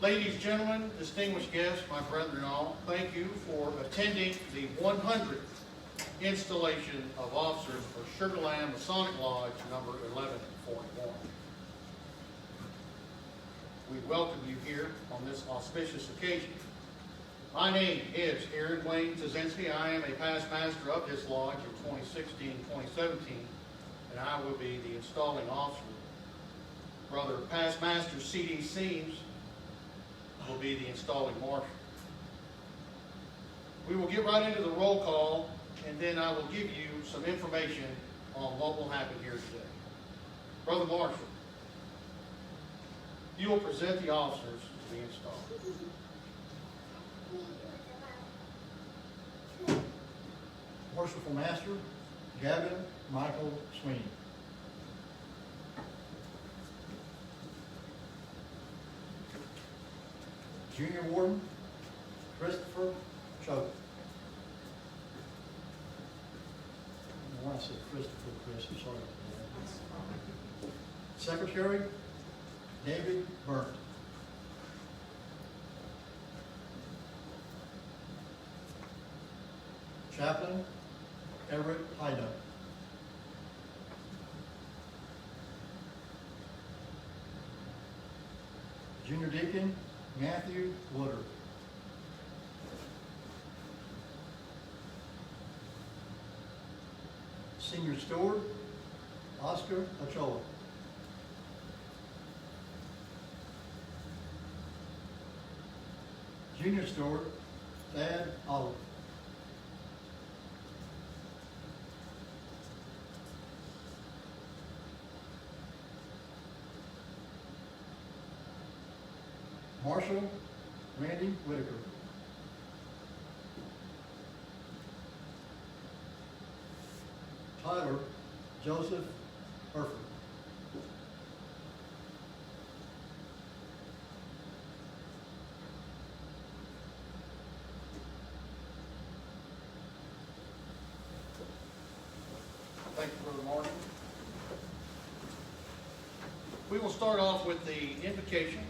Ladies, gentlemen, distinguished guests, my brethren all, thank you for attending the 100th installation of officers for Sugar Land Masonic Lodge number 1141. We welcome you here on this auspicious occasion. My name is Aaron Wayne Tyksinski. I am a past master of this lodge in 2016-2017, and I will be the installing officer. Brother past master C.D. Siems will be the installing marshal. We will get right into the roll call, and then I will give you some information on what will happen here today. Brother Marshal, you will present the officers to be installed. Worshipful Master, Gavin, Michael, Swinney. Junior Warden, Christopher Choate. I want to say Christopher, Chris, I'm sorry about that. Secretary, David Burnt. Chaplain, Everett Hydo. Junior Deacon, Matthew Woodard. Senior Steward, Oscar Ochoa. Junior Steward, Thad Olive. Marshal, Randy Whitaker. Tyler, Joseph Herford. Thank you, Brother Marshal. We will start off with the invocation,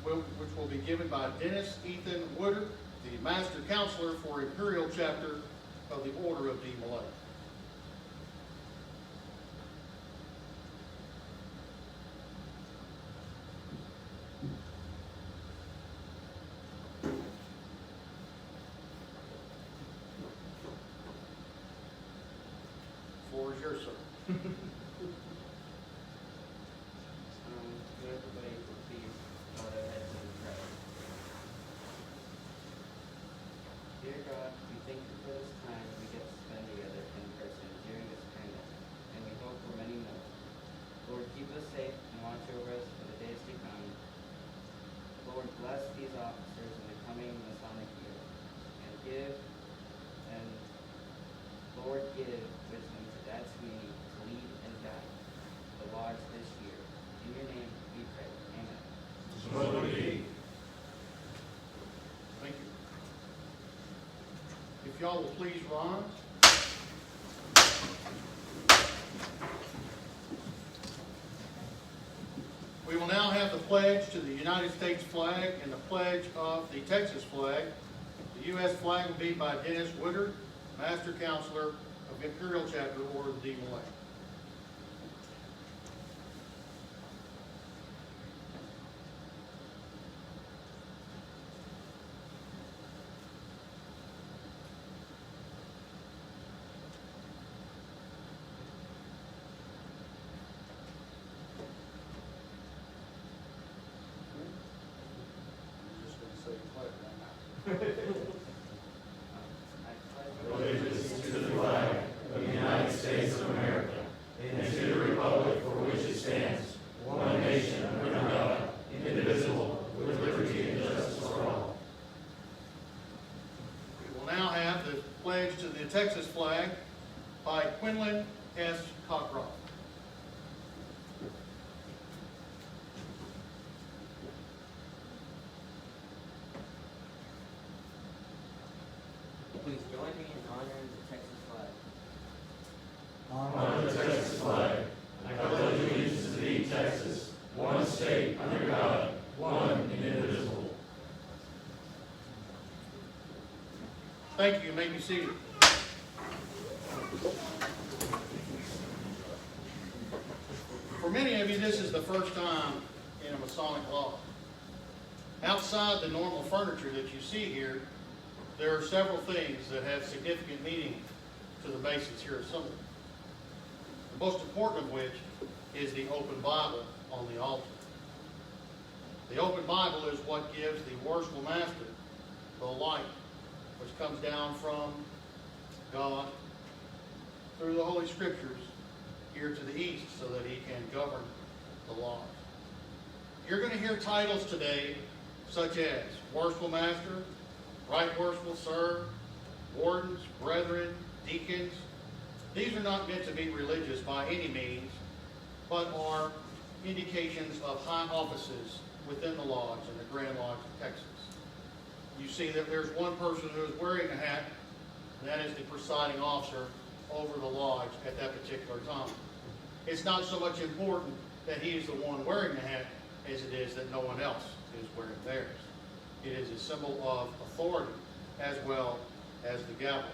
which will be given by Dennis Ethan Woodard, the Master Counselor for Imperial Chapter of the Order of D. Malay. The floor is yours, sir. Dear God, we thank you for this time we get to spend together in person during this pandemic, and we hope for many more. Lord, keep us safe and watch over us for the days to come. Lord, bless these officers in the coming Masonic year, and Lord, give wisdom to Dad Swinney to lead and guide the lodge this year. In your name we pray. Amen. So be it. Thank you. If y'all will please rise. We will now have the pledge to the United States flag and the pledge of the Texas flag. The U.S. flag will be by Dennis Woodard, Master Counselor of Imperial Chapter, Order of D. Malay. Allegiance to the flag of the United States of America Thank you. You may be seated. For many of you, this is the first time in a Masonic lodge. Outside the normal furniture that you see here, there are several things that have significant meaning to the Masons here assembled. The most important of which is the open Bible on the altar. The open Bible is what gives the Worshipful Master the light which comes down from God through the Holy Scriptures here to the east so that he can govern the lodge. You're going to hear titles today such as Worshipful Master, Right Worshipful Sir, Wardens, Brethren, Deacons. These are not meant to be religious by any means, but are indications of high offices within the lodge in the Grand Lodge of Texas. You see that there's one person who is wearing a hat, and that is the presiding officer over the lodge at that particular time. It's not so much important that he is the one wearing the hat as it is that no one else is wearing theirs. It is a symbol of authority as well as the gavel.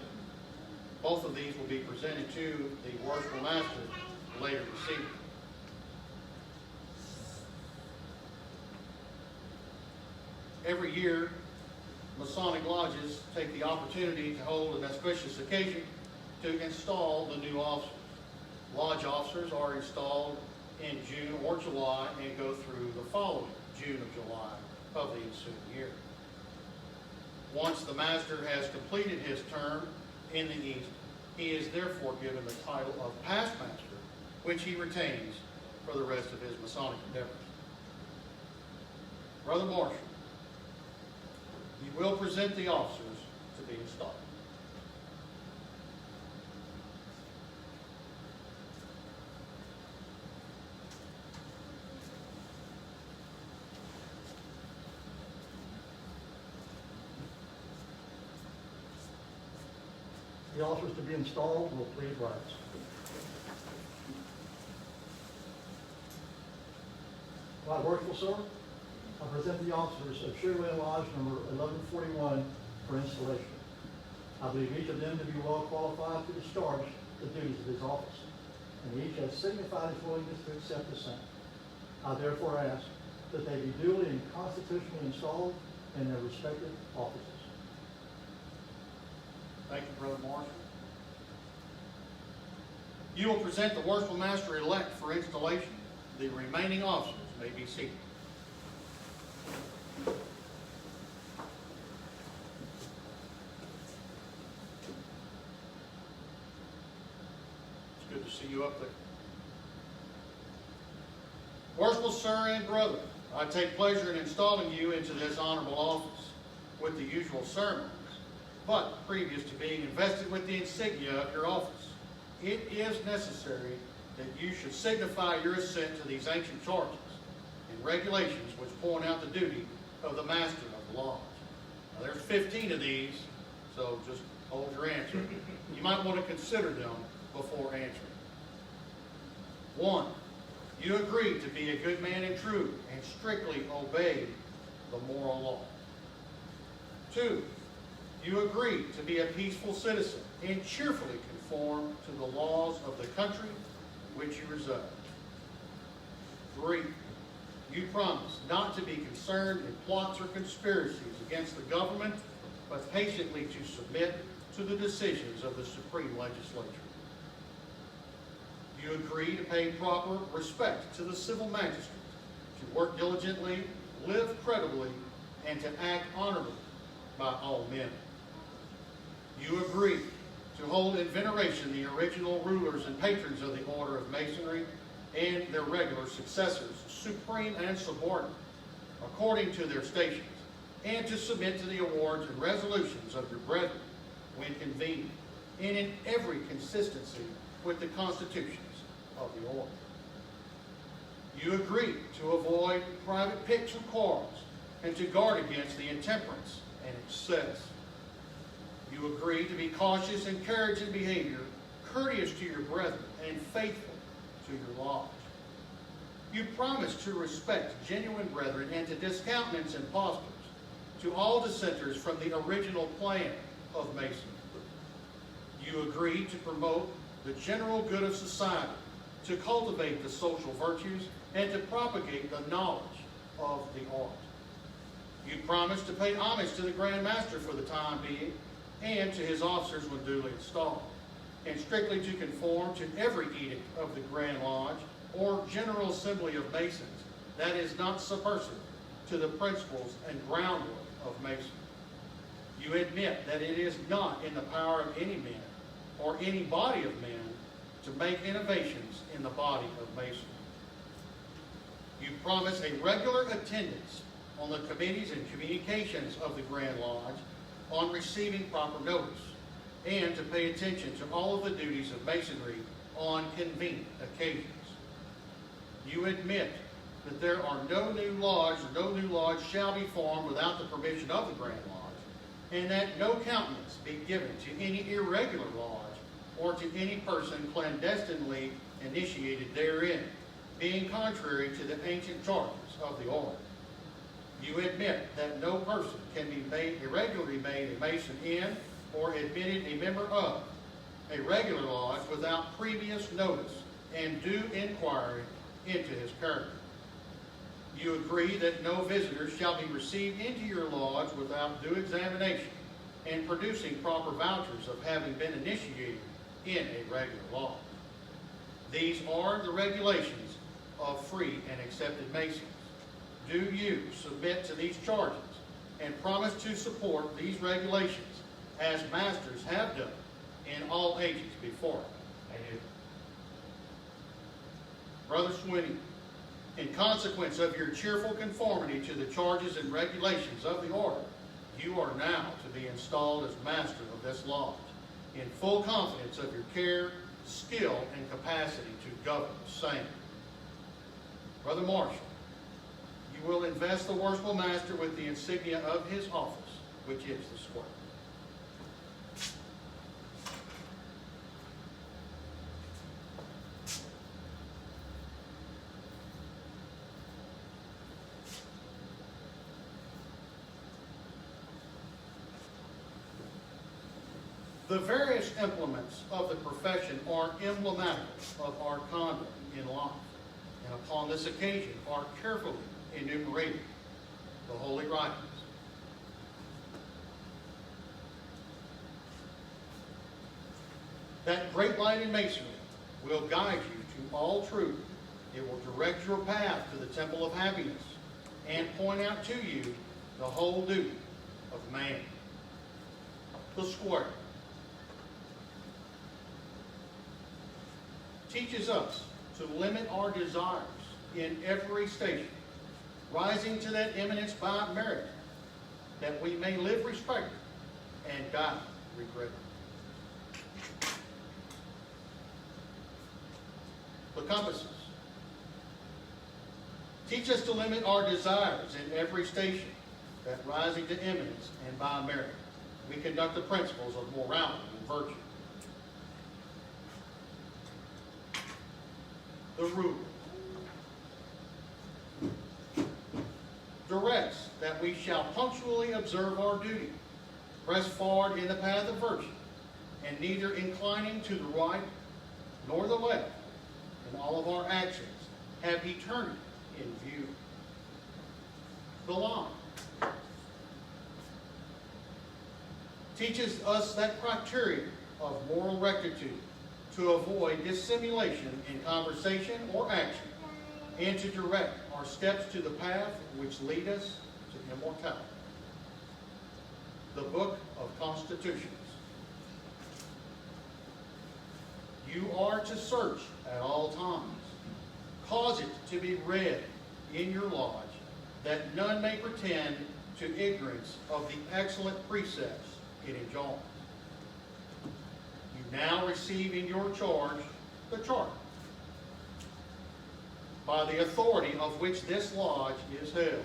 Both of these will be presented to the Worshipful Master later this evening. Every year, Masonic lodges take the opportunity to hold an auspicious occasion to install the new officers. Lodge officers are installed in June or July and go through the following June or July of the ensuing year. Once the Master has completed his term in the East, he is therefore given the title of Past Master, which he retains for the rest of his Masonic endeavors. Brother Marshal, you will present the officers to be installed. The officers to be installed will please rise. Right Worshipful Sir, I present the officers of Sherwin Lodge number 1141 for installation. I believe each of them to be well qualified to discharge the duties of his office, and each has signified his willingness to accept the same. I therefore ask that they be duly and constitutionally installed in their respective offices. Thank you, Brother Marshal. You will present the Worshipful Master-elect for installation. The remaining officers may be seated. It's good to see you up there. Worshipful Sir and Brother, I take pleasure in installing you into this honorable office with the usual ceremonies. But previous to being invested with the insignia of your office, it is necessary that you should signify your assent to these ancient charges and regulations which point out the duty of the Master of the Lodge. Now, there's 15 of these, so just hold your answer. You might want to consider them before answering. 1. You agree to be a good man and true and strictly obey the moral law. 2. You agree to be a peaceful citizen and cheerfully conform to the laws of the country in which you reside. 3. You promise not to be concerned in plots or conspiracies against the government, but patiently to submit to the decisions of the Supreme Legislature. You agree to pay proper respect to the civil magistrates, to work diligently, live creditably, and to act honorably by all men. You agree to hold in veneration the original rulers and patrons of the Order of Masonry and their regular successors, supreme and subordinate, according to their stations, and to submit to the awards and resolutions of your brethren when convenient, and in every consistency with the constitutions of the Order. You agree to avoid private picks or quarrels, and to guard against the intemperance and excess. You agree to be cautious in carriage and behavior, courteous to your brethren, and faithful to your lodge. You promise to respect genuine brethren and to discountenance impostors, to all dissenters from the original plan of Masonry. You agree to promote the general good of society, to cultivate the social virtues, and to propagate the knowledge of the art. You promise to pay homage to the Grand Master for the time being, and to his officers when duly installed, and strictly to conform to every edict of the Grand Lodge or General Assembly of Masons that is not subversive to the principles and groundwork of Masonry. You admit that it is not in the power of any man or any body of men to make innovations in the body of Masonry. You promise a regular attendance on the committees and communications of the Grand Lodge on receiving proper notice, and to pay attention to all of the duties of Masonry on convenient occasions. You admit that there are no new lodge, or no new lodge shall be formed without the permission of the Grand Lodge, and that no countenance be given to any irregular lodge or to any person clandestinely initiated therein, being contrary to the ancient charters of the order. You admit that no person can be irregularly made a Mason in or admitted a member of a regular lodge without previous notice and due inquiry into his character. You agree that no visitors shall be received into your lodge without due examination and producing proper vouchers of having been initiated in a regular lodge. These are the regulations of free and accepted Masons. Do you submit to these charges and promise to support these regulations as masters have done in all ages before? I do. Brother Swinney, in consequence of your cheerful conformity to the charges and regulations of the order, you are now to be installed as master of this lodge, in full confidence of your care, skill, and capacity to govern the same. Brother Marshal, you will invest the worshipful master with the insignia of his office, which is the square. The various implements of the profession are emblematic of our conduct in life, and upon this occasion are carefully enumerated the holy writings. That great light in Masonry will guide you to all truth. It will direct your path to the temple of happiness and point out to you the whole duty of man. The square teaches us to limit our desires in every station, rising to that eminence by merit, that we may live respected and die regretted. The compasses teach us to limit our desires in every station, that rising to eminence and by merit, we conduct the principles of morality and virtue. The rule directs that we shall punctually observe our duty, press forward in the path of virtue, and neither inclining to the right nor the left in all of our actions have eternity in view. The line teaches us that criterion of moral rectitude to avoid dissimulation in conversation or action, and to direct our steps to the path which lead us to immortality. The Book of Constitutions. You are to search at all times. Cause it to be read in your lodge, that none may pretend to ignorance of the excellent precepts it enjoins. You now receive in your charge the charter, by the authority of which this lodge is held.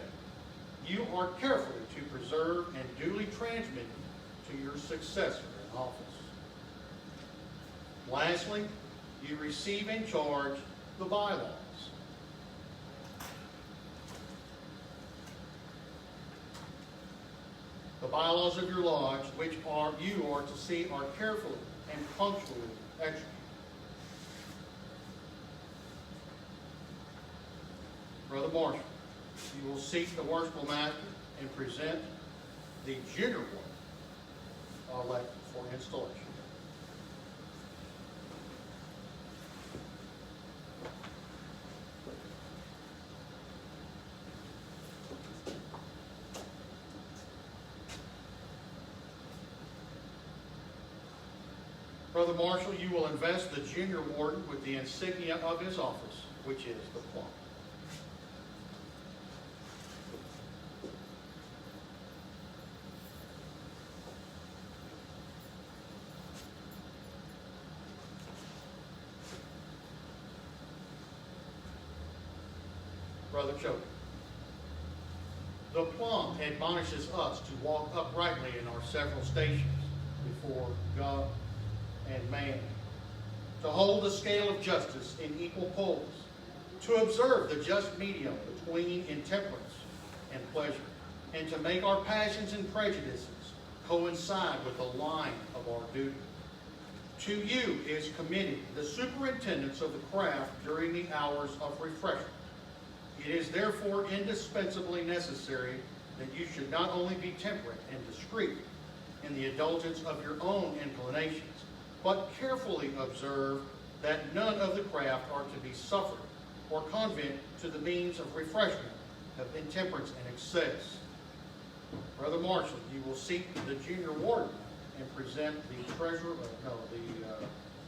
You are carefully to preserve and duly transmit it to your successor in office. Lastly, you receive in charge the bylaws. The bylaws of your lodge, which you are to see are carefully and punctually executed. Brother Marshal, you will seek the worshipful master and present the junior one elect for installation. Brother Marshal, you will invest the junior warden with the insignia of his office, which is the plum. Brother Choker, the plum admonishes us to walk uprightly in our several stations before God and man, to hold the scale of justice in equal poles, to observe the just medium between intemperance and pleasure, and to make our passions and prejudices coincide with the line of our duty. To you is committed the superintendence of the craft during the hours of refreshment. It is therefore indispensably necessary that you should not only be temperate and discreet in the indulgence of your own inclinations, but carefully observe that none of the craft are to be suffered or convent to the means of refreshment, of intemperance and excess. Brother Marshal, you will seek the junior warden and present the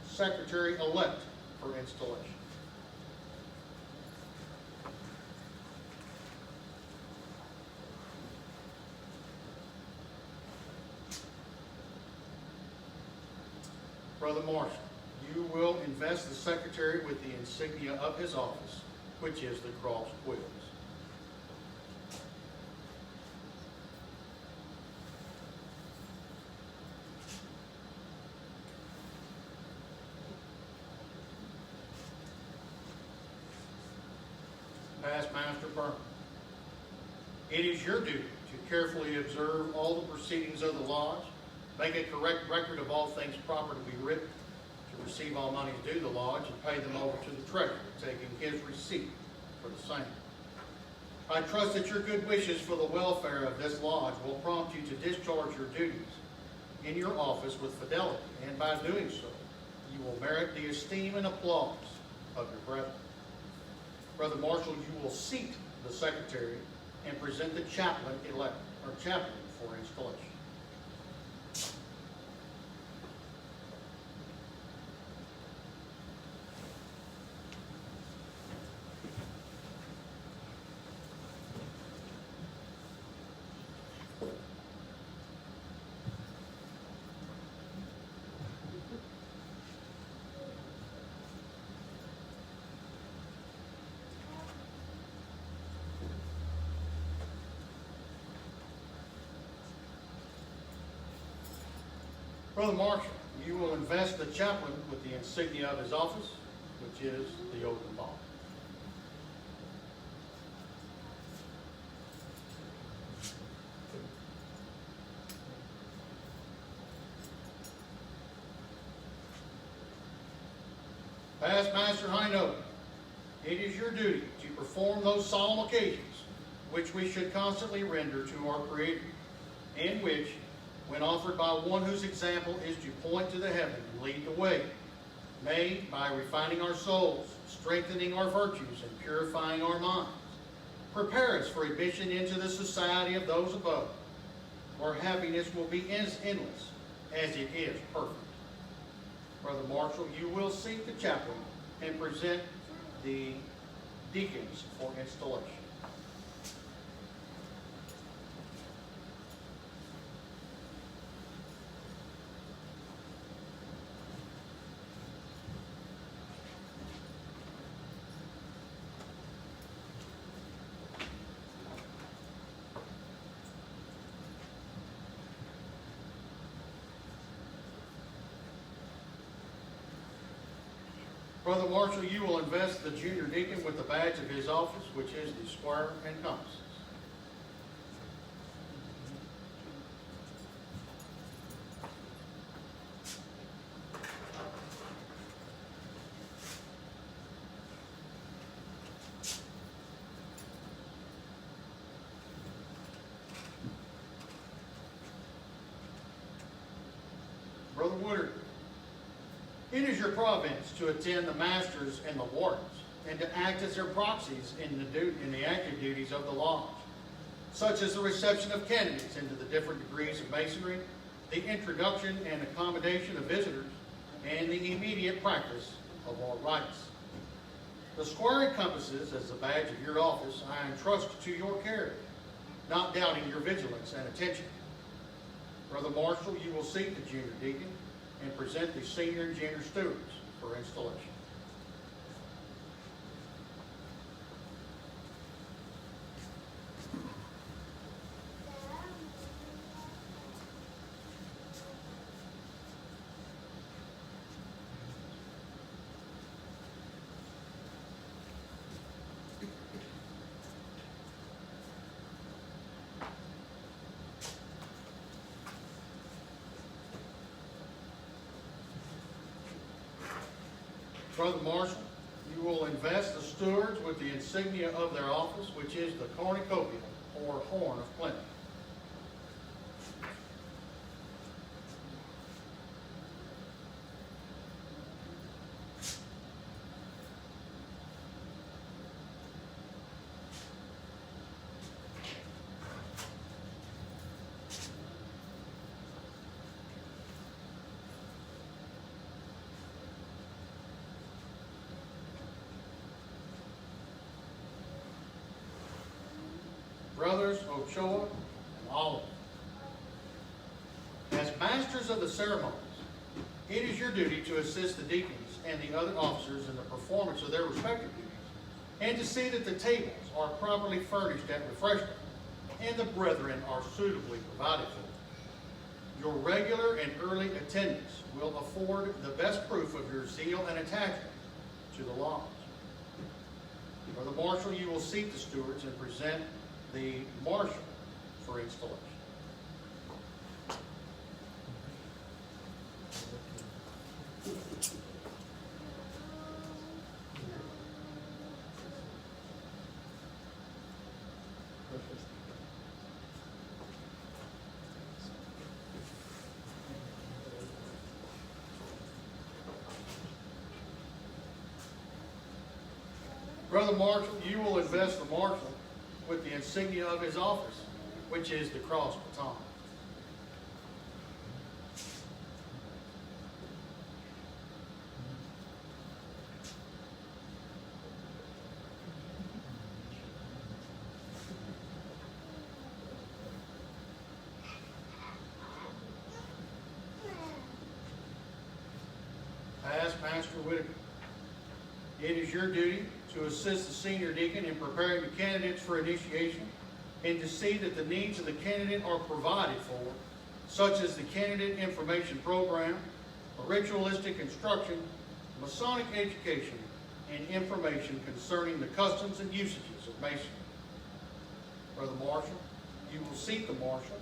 secretary-elect for installation. Brother Marshal, you will invest the secretary with the insignia of his office, which is the cross quills. Past Master Berman, it is your duty to carefully observe all the proceedings of the lodge, make a correct record of all things proper to be written, to receive all monies due the lodge, and pay them over to the treasurer, taking his receipt for the same. I trust that your good wishes for the welfare of this lodge will prompt you to discharge your duties in your office with fidelity, and by doing so, you will merit the esteem and applause of your brethren. Brother Marshal, you will seat the secretary and present the chaplain-elect, or chaplain for installation. Brother Marshal, you will invest the chaplain with the insignia of his office, which is the oath of office. Past Master Hinote, it is your duty to perform those solemn occasions which we should constantly render to our Creator, and which, when offered by one whose example is to point to the heaven and lead the way, may, by refining our souls, strengthening our virtues, and purifying our minds, prepare us for admission into the society of those above, where happiness will be as endless as it is perfect. Brother Marshal, you will seek the chaplain and present the deacons for installation. Brother Marshal, you will invest the junior deacon with the badge of his office, which is the square and compass. your province to attend the masters and the wardens, and to act as their proxies in the active duties of the lodge, such as the reception of candidates into the different degrees of Masonry, the introduction and accommodation of visitors, and the immediate practice of all rites. The square encompasses, as the badge of your office, I entrust to your care, not doubting your vigilance and attention. Brother Marshal, you will seat the junior deacon and present the senior and junior stewards for installation. Brother Marshal, you will invest the stewards with the insignia of their office, which is the cornucopia, or horn of plenty. Brothers Ochoa and Oliver, as masters of the ceremonies, it is your duty to assist the deacons and the other officers in the performance of their respective duties, and to see that the tables are properly furnished at refreshment, and the brethren are suitably provided for. Your regular and early attendance will afford the best proof of your zeal and attachment to the lodge. Brother Marshal, you will seat the stewards and present the Marshal for installation. Brother Marshal, you will invest the Marshal with the insignia of his office, which is the cross baton. Past Pastor Whitaker, it is your duty to assist the senior deacon in preparing the candidates for initiation, and to see that the needs of the candidate are provided for, such as the candidate information program, ritualistic instruction, Masonic education, and information concerning the customs and usages of Masonry. Brother Marshal, you will seat the Marshal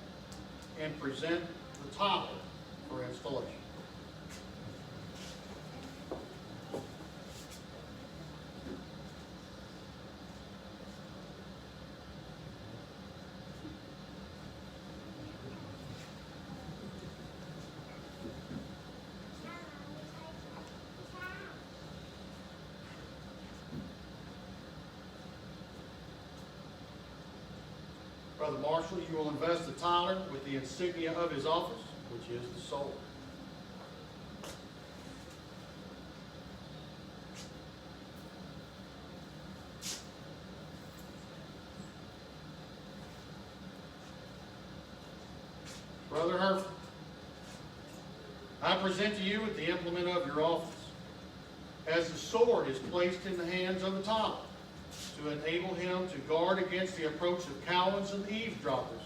and present the title for installation. Brother Marshal, you will invest the Tyler with the insignia of his office, which is the sword. Brother Herford, I present to you with the implement of your office, as the sword is placed in the hands of the Tyler, to enable him to guard against the approach of cowards and eavesdroppers,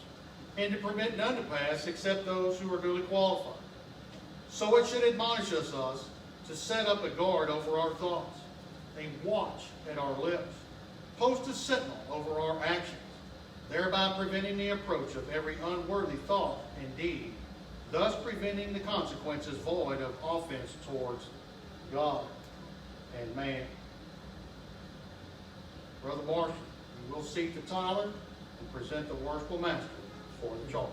and to permit none to pass except those who are duly qualified. So it should admonish us to set up a guard over our thoughts, a watch at our lips, post a sentinel over our actions, thereby preventing the approach of every unworthy thought and deed, thus preventing the consequences void of offense towards God and man. Brother Marshal, you will seat the Tyler and present the Worshipful Master for the charge.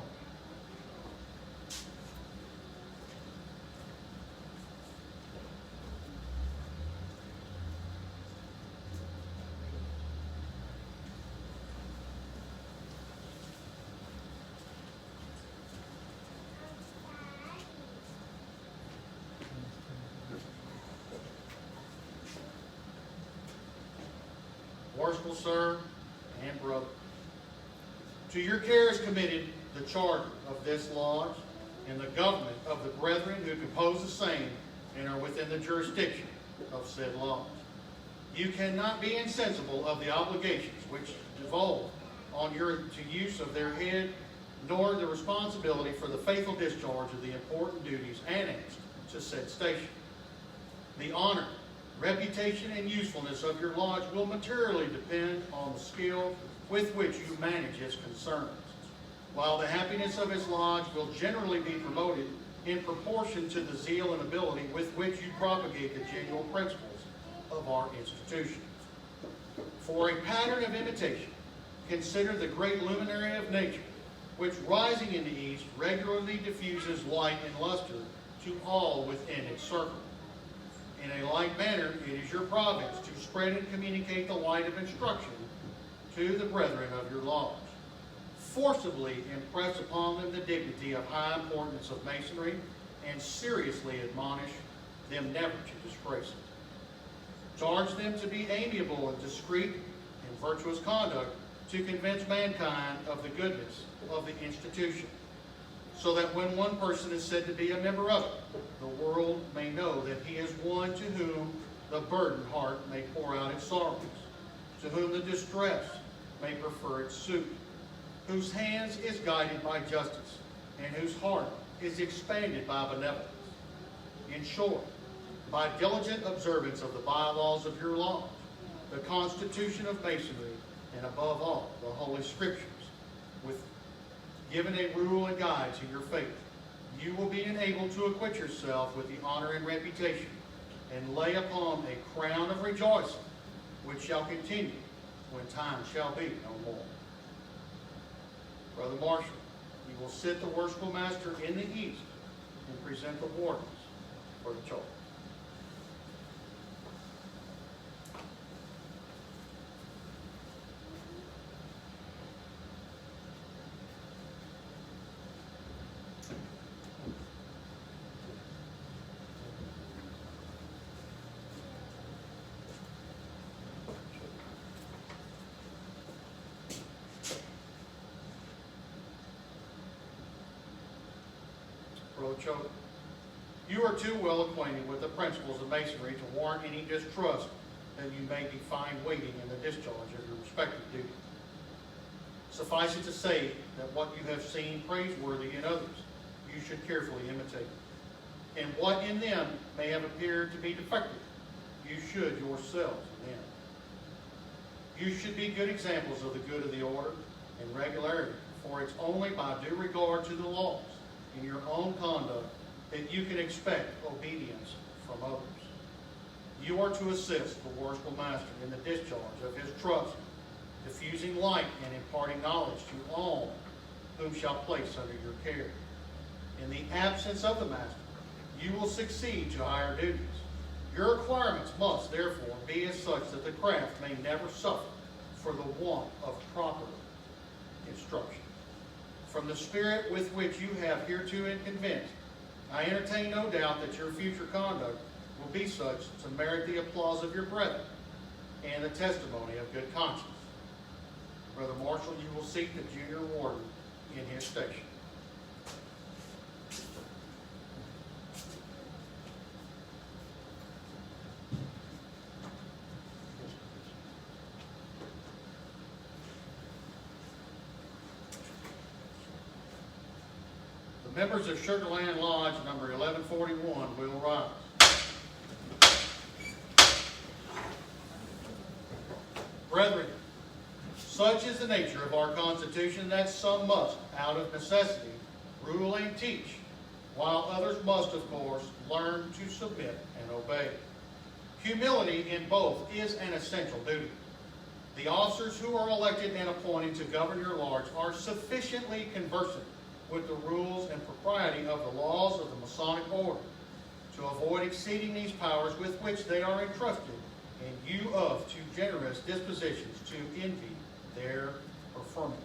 Worshipful, sir, and brother. To your care is committed the charter of this lodge and the government of the brethren who compose the same and are within the jurisdiction of said lodge. You cannot be insensible of the obligations which devolve on your use of their head, nor the responsibility for the faithful discharge of the important duties annexed to said station. The honor, reputation, and usefulness of your lodge will materially depend on the skill with which you manage its concerns, while the happiness of his lodge will generally be promoted in proportion to the zeal and ability with which you propagate the genuine principles of our institution. For a pattern of imitation, consider the great luminary of nature, which rising in the east regularly diffuses light and luster to all within its circle. In a like manner, it is your province to spread and communicate the light of instruction to the brethren of your lodge. Forcibly impress upon them the dignity of high importance of Masonry, and seriously admonish them never to disgrace it. Charge them to be amiable and discreet in virtuous conduct, to convince mankind of the goodness of the institution, so that when one person is said to be a member of it, the world may know that he is one to whom the burdened heart may pour out its sorrows, to whom the distressed may prefer its suit, whose hands is guided by justice, and whose heart is expanded by benevolence. In short, by diligent observance of the bylaws of your lodge, the Constitution of Masonry, and above all, the Holy Scriptures, with given a rule and guide to your faith, you will be enabled to acquit yourself with the honor and reputation, and lay upon a crown of rejoicing, which shall continue when time shall be no more. Brother Marshal, you will sit the worshipful master in the east and present the wardens for the charge. Choke. You are too well acquainted with the principles of Masonry to warrant any distrust that you may be found waiting in the discharge of your respective duty. Suffice it to say that what you have seen praiseworthy in others, you should carefully imitate. And what in them may have appeared to be defective, you should yourselves amend. You should be good examples of the good of the order and regularity, for it's only by due regard to the laws in your own conduct that you can expect obedience from others. You are to assist the worshipful master in the discharge of his trust, diffusing light and imparting knowledge to all whom shall place under your care. In the absence of the master, you will succeed to higher duties. Your requirements must, therefore, be as such that the craft may never suffer for the want of proper instruction. From the spirit with which you have hereto been convinced, I entertain no doubt that your future conduct will be such to merit the applause of your brethren and the testimony of good conscience. Brother Marshal, you will seek the junior warden in his station. Members of Sugarland Lodge number 1141 will rise. Brethren, such is the nature of our Constitution that some must, out of necessity, rule and teach, while others must, of course, learn to submit and obey. Humility in both is an essential duty. The officers who are elected and appointed to govern your lodge are sufficiently conversant with the rules and propriety of the laws of the Masonic order to avoid exceeding these powers with which they are entrusted, and you of too generous dispositions to envy their preferment.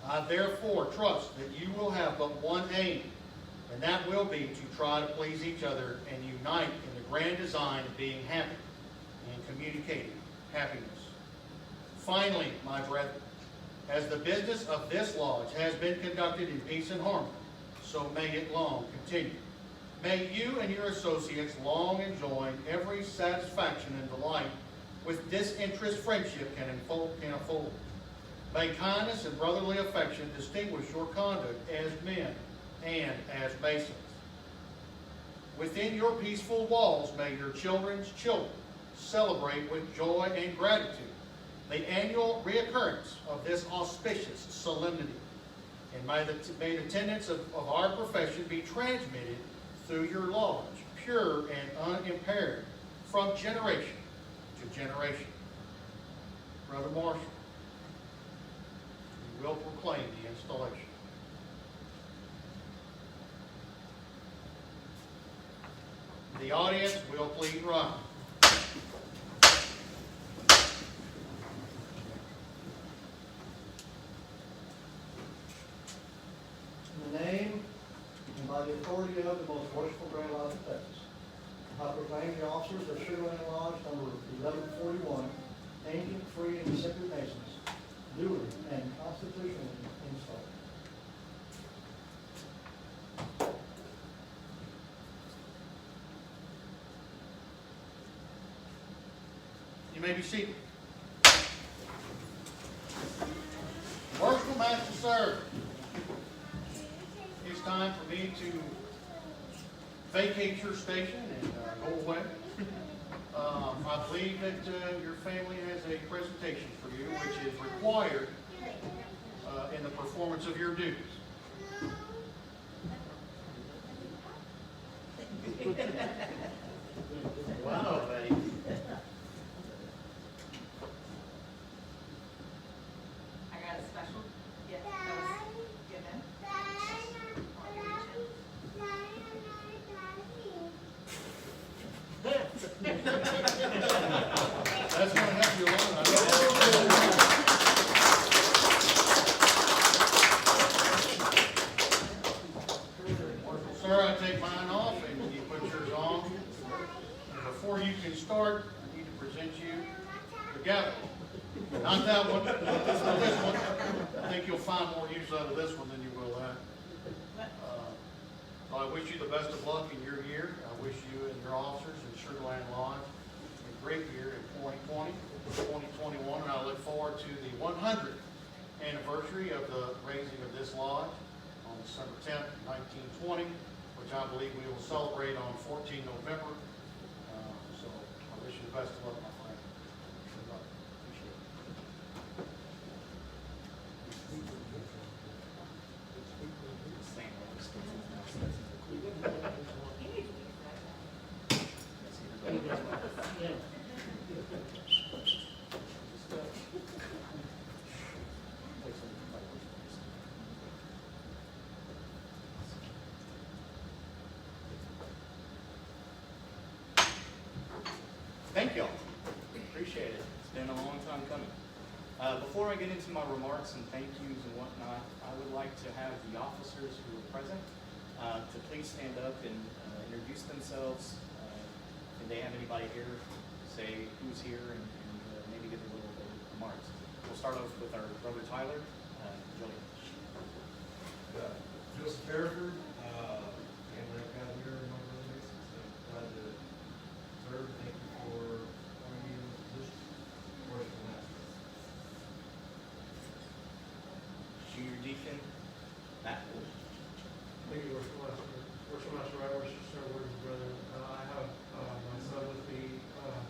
I therefore trust that you will have but one aim, and that will be to try to please each other and unite in the grand design of being happy and communicating happiness. Finally, my brethren, as the business of this lodge has been conducted in peace and harmony, so may it long continue. May you and your associates long enjoy every satisfaction and delight with disinterested friendship can afford. May kindness and brotherly affection distinguish your conduct as men and as Masons. Within your peaceful walls, may your children's children celebrate with joy and gratitude the annual reoccurrence of this auspicious solemnity. And may the tenets of our profession be transmitted through your lodge, pure and unimpaired, from generation to generation. Brother Marshal, you will proclaim the installation. The audience will please rise. In the name and by the authority of the most worshipful Grand Lodge of Texas, I proclaim the officers of Sugar Land Lodge number 1141, ancient, free, and sacred Masons, duly and constitutionally installed. You may be seated. Worshipful Master, sir, it's time for me to vacate your station and go away. I believe that your family has a presentation for you, which is required in the performance of your duties. Wow, buddy. I got a special gift that was given. That's going to help you along. I know. Sir, I take mine off and you put yours on. And before you can start, I need to present you the Gavin. Not that one, this one. I think you'll find more use out of this one than you will that. So I wish you the best of luck in your year. I wish you and your officers in Sugar Land Lodge a great year in 2020, 2021, and I look forward to the 100th anniversary of the raising of this lodge on December 10th, 1920, which I believe we will celebrate on 14 November. So I wish you the best of luck, my friend. Good luck. Appreciate it. Thank y'all. Appreciate it. It's been a long time coming. Before I get into my remarks and thank yous and whatnot, I would like to have the officers who are present to please stand up and introduce themselves. If they have anybody here, say who's here and maybe give a little bit of remarks. We'll start off with our brother Tyler. Julian. Joseph Hereford, and I've got here in my brother Mason, so glad to serve. Thank you for appointing me in this position. Worshipful Master. Junior Deacon Matt. Thank you, Worshipful Master. Worshipful Master, I worship, sir, words of brethren. I have my son with me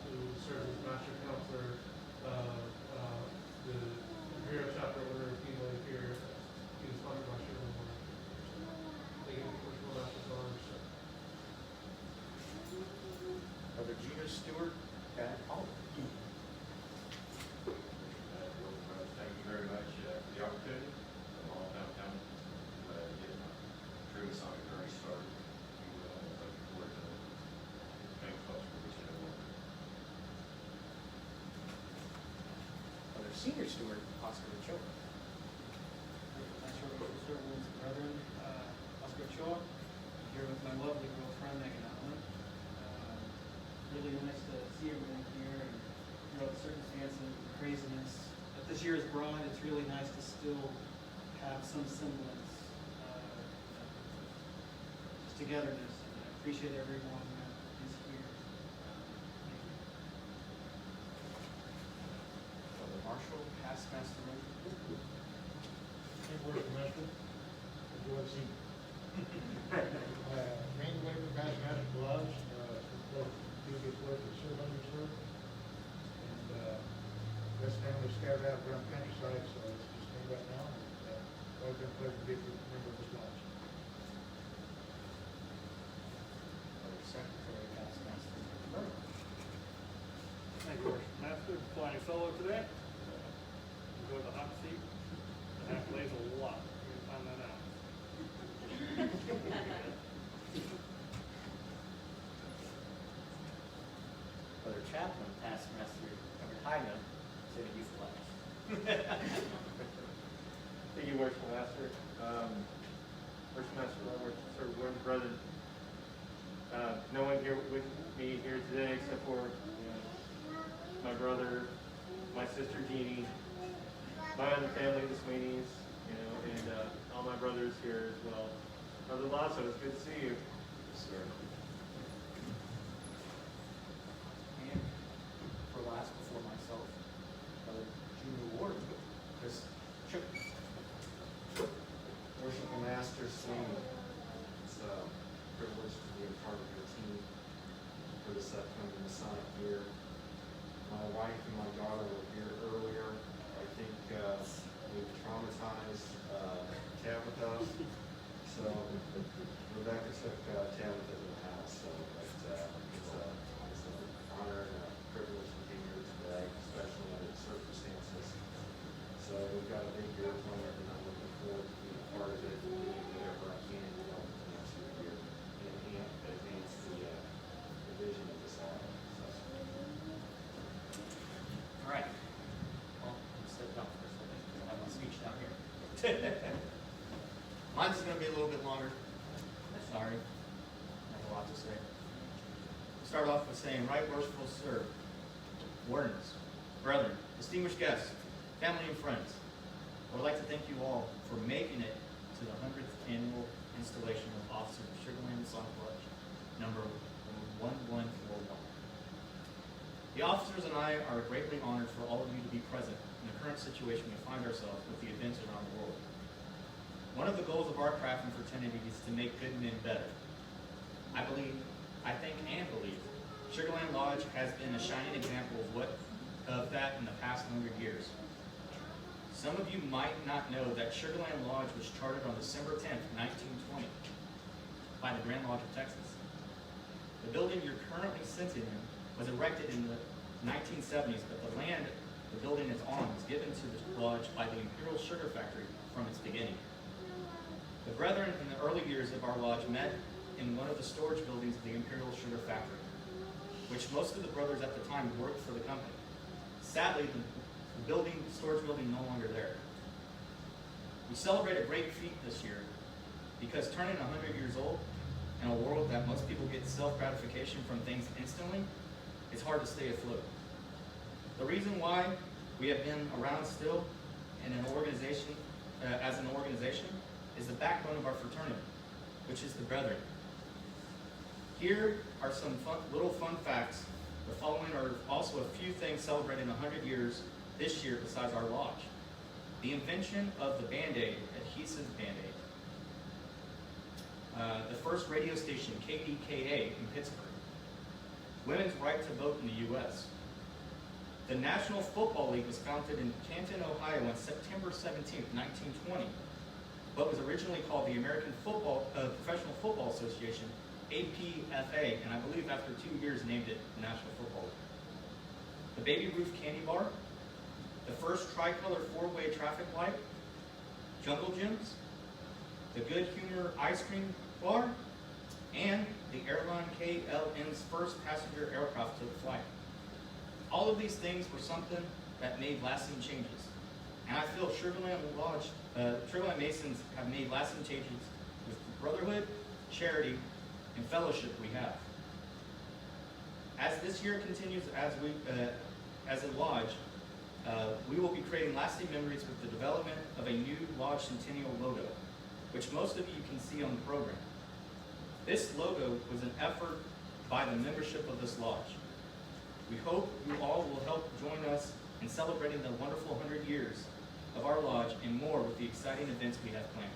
who serves as Master Counselor, the Imperial Chapter Order of King Lake here. He was sponsored by Sugar Land Lodge. Thank you, Worshipful Master's honors, sir. Brother Judas Stewart. Okay. Paul. Thank you very much for the opportunity. I'm all downtown. Get my true Masonic journey started. Looking forward to being close to each other. Brother Senior Stewart, Oscar Ochoa. Master Words of Brethren, Oscar Ochoa, here with my lovely girlfriend, Megan Allen. Really nice to see everyone here and throughout the circumstances, the craziness, abroad, it's really nice to still have some semblance just togetherness. And I appreciate everyone that is here. Thank you. Brother Marshall, past master room. Hey, Worshipful Master. Enjoy the scene. Main way for past master gloves, do get work to serve under sir. And, this family scattered out around the countryside, so it's just me right now. And, always been a pleasure to be a member of this lodge. Brother secretary, past master room. Thank you, Worshipful Master. Flying solo today. Go to the hot seat. The half lays a lot. You can find that out. Brother chaplain, past master, Reverend Hyman, City Youth Pledge. Thank you, Worshipful Master. Worshipful Master, Worshipful Brethren. No one here with me here today except for my brother, my sister Jeannie, my other family, the Swinneys, and all my brothers here as well. Brother Lasso, it's good to see you. Yes, sir. And for last before myself, Brother Junior Ward, Chris Chip. Worshipful Master Swinney, it's a privilege to be a part of your team for this upcoming Masonic year. My wife and my daughter were here earlier. I think we've traumatized Tabitha, so Rebecca took Tabitha to the house. So it's an honor and a privilege to be here today, especially under the circumstances. So we've got a big year planned, and I'm looking forward to being a part of it and doing whatever I can to help the next year and advance the vision of this island. All right. Well, I'm stepping down first. I think I'll have my speech down here. Mine's going to be a little bit longer. Sorry. I have a lot to say. Start off with saying, right worshipful sir, wardens, brethren, distinguished guests, family and friends, I would like to thank you all for making it to the 100th annual installation of Officers of Sugar Land Masonic Lodge, number 1141. The officers and I are greatly honored for all of you to be present in the current situation we find ourselves with the events around the world. One of the goals of our craft and fraternity is to make good men better. I think and believe, Sugar Land Lodge has been a shining example of that in the past 100 years. Some of you might not know that Sugar Land Lodge was chartered on December 10th, 1920 by the Grand Lodge of Texas. The building you're currently sitting in was erected in the 1970s, but the land the building is on was given to the lodge by the Imperial Sugar Factory from its beginning. The brethren in the early years of our lodge met in one of the storage buildings of the Imperial Sugar Factory, which most of the brothers at the time worked for the company. Sadly, the storage building no longer there. We celebrate a great feat this year because turning 100 years old in a world that most people get self-gratification from things instantly, it's hard to stay afloat. The reason why we have been around still in an organization, as an organization, is the backbone of our fraternity, which is the brethren. Here are some little fun facts. The following are also a few things celebrating 100 years this year besides our lodge. The invention of the Band-Aid, adhesive Band-Aid. The first radio station, KDKA, in Pittsburgh. Women's right to vote in the U.S. The National Football League was founded in Canton, Ohio on September 17, 1920, but was originally called the American Professional Football Association, APFA, and I believe after 2 years named it the National Football League. The Baby Ruth Candy Bar, the first tricolor four-way traffic light, Jungle Gyms, the Good Humor Ice Cream Bar, and the airline KLM's first passenger aircraft took flight. All of these things were something that made lasting changes. And I feel Sugar Land Masons have made lasting changes with the brotherhood, charity, and fellowship we have. As this year continues, as a lodge, we will be creating lasting memories with the development of a new Lodge Centennial logo, which most of you can see on the program. This logo was an effort by the membership of this lodge. We hope you all will help join us in celebrating the wonderful 100 years of our lodge and more with the exciting events we have planned.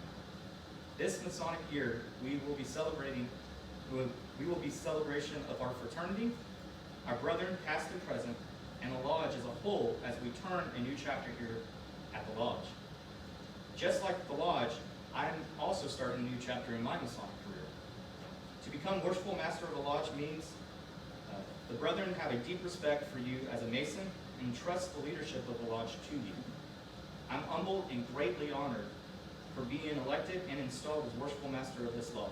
This Masonic year, we will be celebration of our fraternity, our brethren past and present, and the lodge as a whole as we turn a new chapter here at the lodge. Just like the lodge, I am also starting a new chapter in my Masonic career. To become Worshipful Master of the Lodge means the brethren have a deep respect for you as a Mason and trust the leadership of the lodge to you. I'm humbled and greatly honored for being elected and installed as Worshipful Master of this lodge.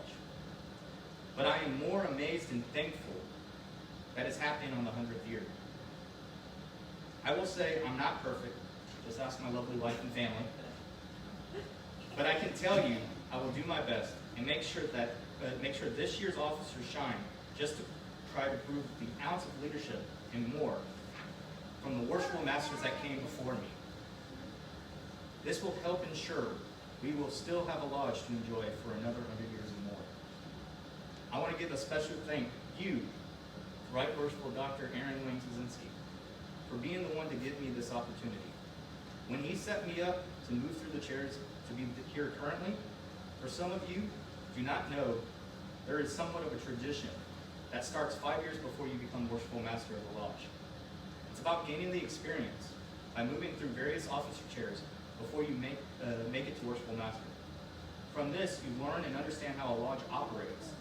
But I am more amazed and thankful that it's happening on the 100th year. I will say I'm not perfect, just ask my lovely wife and family. But I can tell you I will do my best and make sure this year's officers shine, just to try to prove the ounce of leadership and more from the Worshipful Masters that came before me. This will help ensure we will still have a lodge to enjoy for another 100 years and more. I want to give a special thank you, Right Worshipful Dr. Aaron Wayne Tyksinski, for being the one to give me this opportunity. When he set me up to move through the chairs to be here currently, for some of you do not know, there is somewhat of a tradition that starts 5 years before you become Worshipful Master of the Lodge. It's about gaining the experience by moving through various officer chairs before you make it to Worshipful Master. From this, you learn and understand how a lodge operates,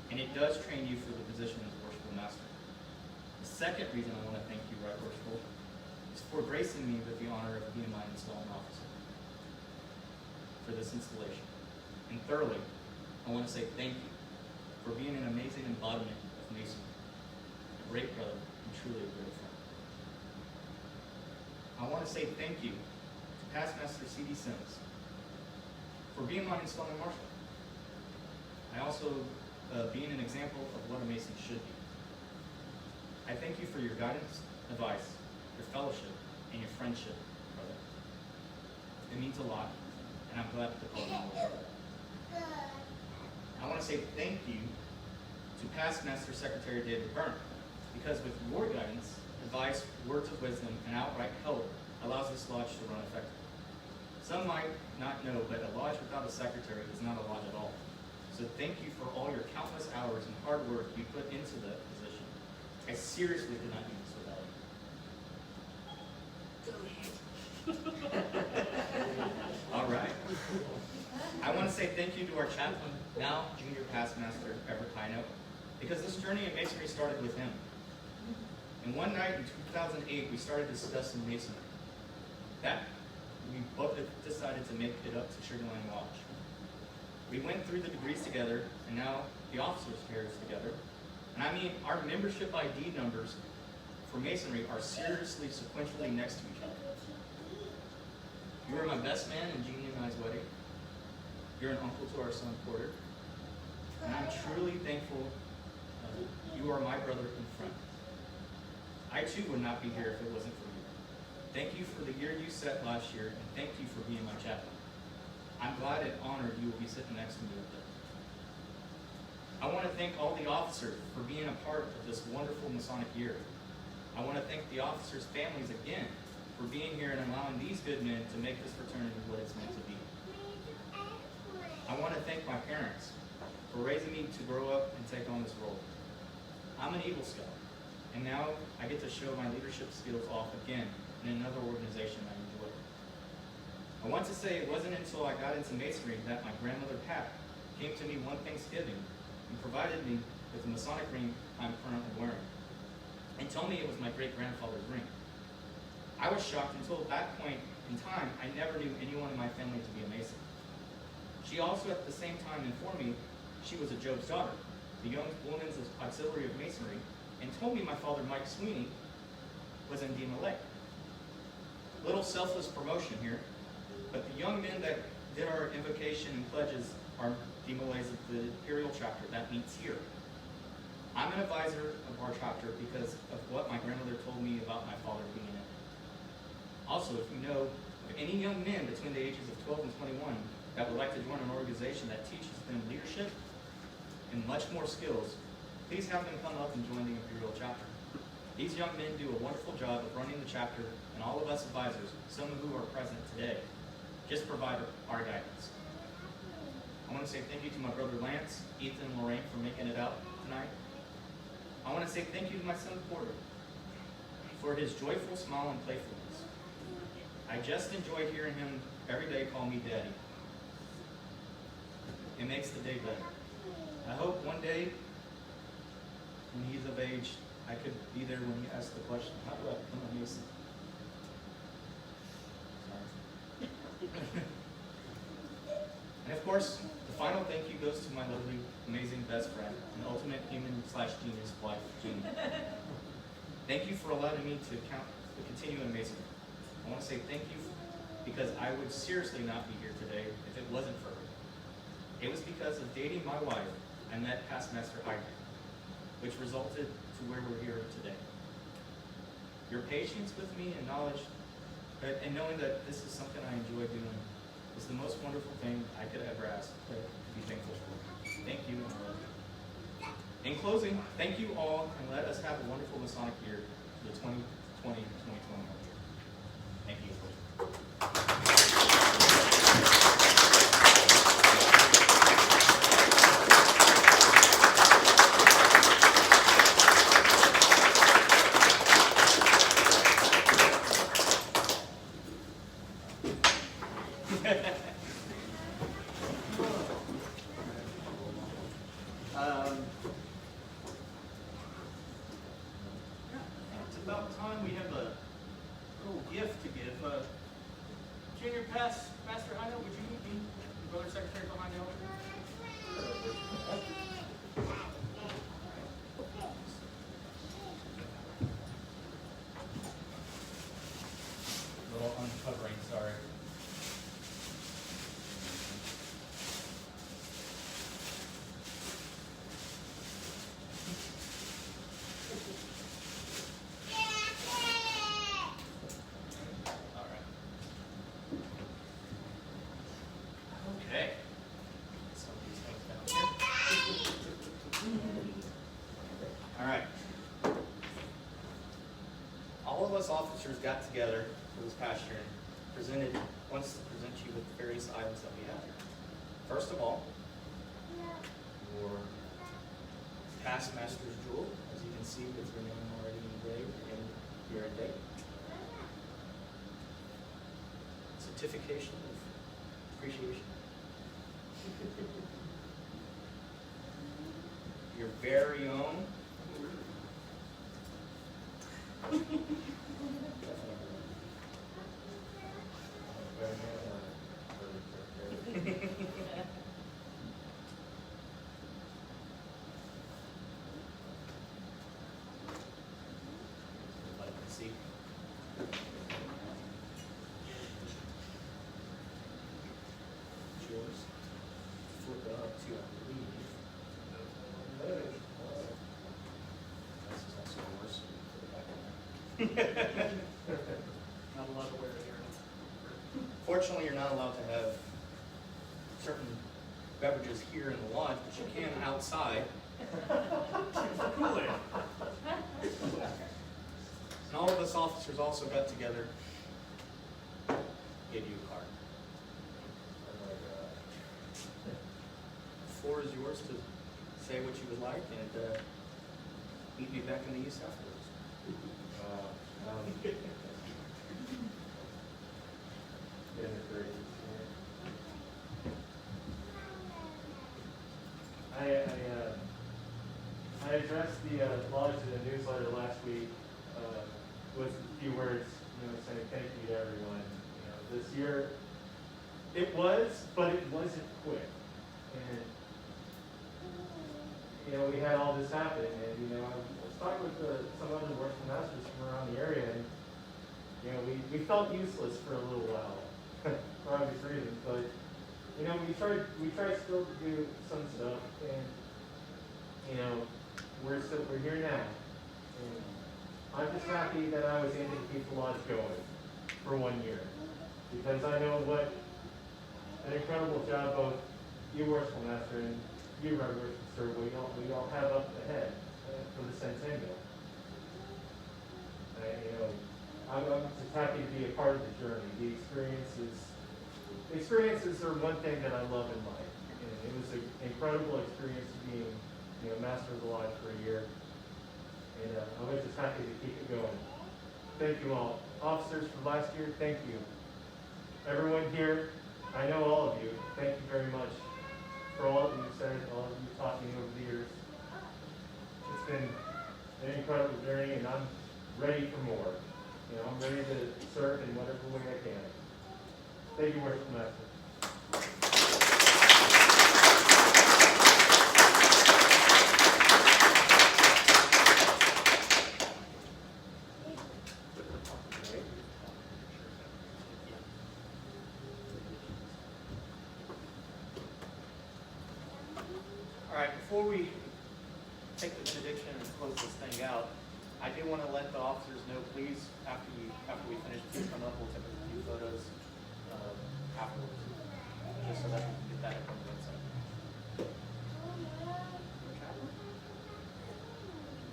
and it does train you for the position as Worshipful Master. The second reason I want to thank you, Right Worshipful, is for gracing me with the honor of being my installing officer for this installation. And thirdly, I want to say thank you for being an amazing embodiment of Masonry, a great brother, and truly a great friend. I want to say thank you to Past Master C.D. Siems for being my installing Marshal. I also being an example of what a Mason should be. I thank you for your guidance, advice, your fellowship, and your friendship, brother. It means a lot, and I'm glad to call you my brother. I want to say thank you to Past Master Secretary David Byrne, because with your guidance, advice, words of wisdom, and outright help allows this lodge to run effectively. Some might not know, but a lodge without a secretary is not a lodge at all. So thank you for all your countless hours and hard work you put into the position. I seriously could not do this without you. All right. I want to say thank you to our chaplain, now Junior Past Master Everett Pino, because this journey in Masonry started with him. And one night in 2008, we started discussing Masonry. We both decided to make it up to Sugar Land Lodge. We went through the degrees together, and now the officers' chairs together. And I mean, our membership ID numbers for Masonry are seriously sequentially next to each other. You are my best man in Jeannie and I's wedding. You're an uncle to our son, Porter. And I'm truly thankful you are my brother and friend. I too would not be here if it wasn't for you. Thank you for the year you set last year, and thank you for being my chaplain. I'm glad and honored you will be sitting next to me up there. I want to thank all the officers for being a part of this wonderful Masonic year. I want to thank the officers' families again for being here and allowing these good men to make this fraternity what it's meant to be. I want to thank my parents for raising me to grow up and take on this role. I'm an Eagle Scout, and now I get to show my leadership skills off again in another organization I enjoy. I want to say it wasn't until I got into Masonry that my grandmother Pat came to me one Thanksgiving and provided me with the Masonic ring I'm currently wearing, and told me it was my great-grandfather's ring. I was shocked until at that point in time I never knew anyone in my family to be a Mason. She also at the same time informed me she was a Job's daughter, the Young Women's Auxiliary of Masonry, and told me my father, Mike Swinney, was in DMLA. Little selfless promotion here, but the young men that did our invocation and pledges are DMLAs of the Imperial chapter that meets here. I'm an advisor of our chapter because of what my grandmother told me about my father being in it. Also, if you know of any young men between the ages of 12 and 21 that would like to join an organization that teaches them leadership and much more skills, please have them come up and join the Imperial chapter. These young men do a wonderful job of running the chapter, and all of us advisors, some of who are present today, just provide our guidance. I want to say thank you to my brother Lance, Ethan, and Lorraine for making it out tonight. I want to say thank you to my son Porter for his joyful smile and playfulness. I just enjoy hearing him every day call me Daddy. It makes the day better. I hope one day, when he's of age, I could be there when he asks the question, how do I become a Mason? Sorry. And of course, the final thank you goes to my lovely, amazing best friend, and ultimate human/genius wife, Jeannie. Thank you for allowing me to continue in Masonry. I want to say thank you because I would seriously not be here today if it wasn't for her. It was because of dating my wife I met past Master Heidrich, which resulted to where we're here today. Your patience with me and knowledge, and knowing that this is something I enjoy doing, is the most wonderful thing I could ever ask to be thankful for. Thank you, and I love you. In closing, thank you all, and let us have a wonderful Masonic year, the 2020-2021 year. Thank you. It's about time we have a little gift to give. Junior Pass, Master Heino, would you meet me, Brother Secretary behind the altar? A little uncovering, sorry. Okay. Some of these things down here. All right. All of us officers got together for this past year and wants to present you with the various items that we have here. First of all, your past master's jewel, as you can see with your name already engraved and year and date. Certification of appreciation. Your very own. Everybody can see. Yours. Flip up to, I believe. This is also worse. Put it back in there. Not allowed to wear it here. Fortunately, you're not allowed to have certain beverages here in the lodge, but you can outside. Kool-Aid. And all of us officers also got together, gave you a card. The floor is yours to say what you would like and meet me back in the east afterwards. I addressed the lodge in the newsletter last week with a few words, saying thank you to everyone. This year it was, but it wasn't quick. And we had all this happen, and I was talking with some other worship masters from around the area, and we felt useless for a little while, for obvious reasons. But we tried still to do some stuff, and we're here now. And I'm just happy that I was able to keep the lodge going. for 1 year. Because I know what an incredible job both you, Worshipful Master, and you, Reverend Worshipful Sir, we all have up ahead for the centennial. I'm just happy to be a part of the journey. The experiences are one thing that I love in life. And it was an incredible experience being, Master of the Lodge for a year. And I was just happy to keep it going. Thank you all. Officers for last year, thank you. Everyone here, I know all of you, thank you very much for all that you've said, all that you've taught me over the years. It's been an incredible journey, and I'm ready for more. I'm ready to serve in whatever way I can. Thank you, Worshipful Master. All right, before we take the benediction and close this thing out, I do want to let the officers know, please, after we finish, please come up. We'll take a few photos afterwards, just so that we can get that up on the website.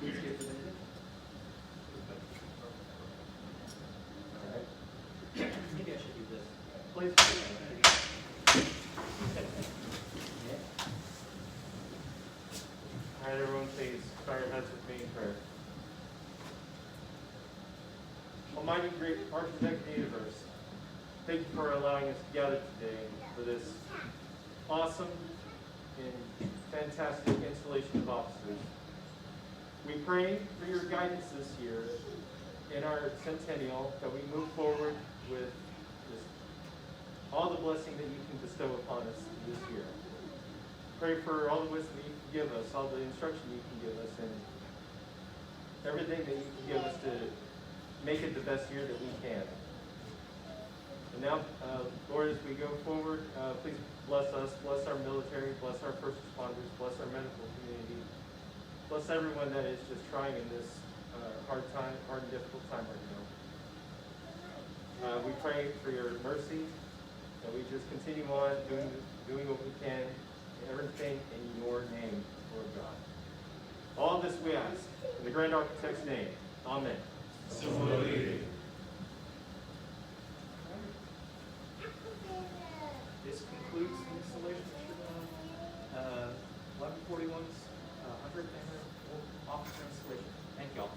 Please give the benediction. All right. Maybe I should do this. Please. All right, everyone, please bow your heads with me in prayer. Almighty great architect of the universe, thank you for allowing us to gather today for this awesome and fantastic installation of officers. We pray for your guidance this year in our centennial, that we move forward with all the blessing that you can bestow upon us this year. Pray for all the wisdom that you can give us, all the instruction you can give us, and everything that you can give us to make it the best year that we can. And now, Lord, as we go forward, please bless us, bless our military, bless our first responders, bless our medical community, bless everyone that is just trying in this hard and difficult time right now. We pray for your mercy, that we just continue on doing what we can, everything in your name, Lord God. All this we ask in the Grand Architect's name. Amen. Similarly. This concludes the installation of 1141's 100th annual officer installation. Thank y'all.